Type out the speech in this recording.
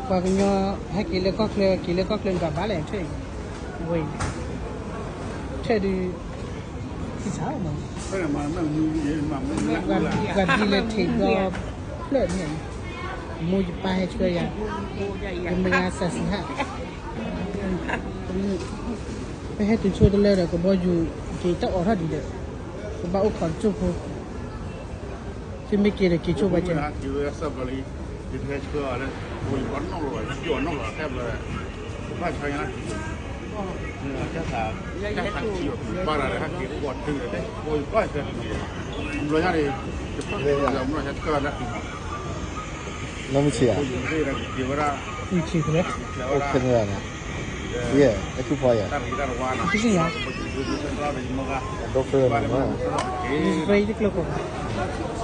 Pagnya hakile kokle ka bale che wei che di ki sao ma gadile the do plot ne mu pa he chwe ya me ya sa ha pe he tu chu de le ko bo ju ki ta or ha di de ko ba o khon chu koที่ไม่เกี่ยวกับกิจวัตรเจ้าที่ว่าสับอะไรที่แท้เชื่ออะไรโวยก้อนน้องเลยย้อนน้องเลยแทบเลยว่าใช่นะเนี่ยแค่ขาแค่ขันเขียวบ้านอะไรฮักเกี่ยวปวดถึงเลยโวยก้อยเสร็จมันเลยอะไรจะต้องเดี๋ยวมันจะเกิดแล้วน้องไม่เชื่อเดี๋ยวว่าไม่เชื่อเลยโอเคเลยนะเย่ไอ้คู่พอยอ่ะที่สิงห์ดอกเตอร์มันว่านี่ไปที่กลุ่ม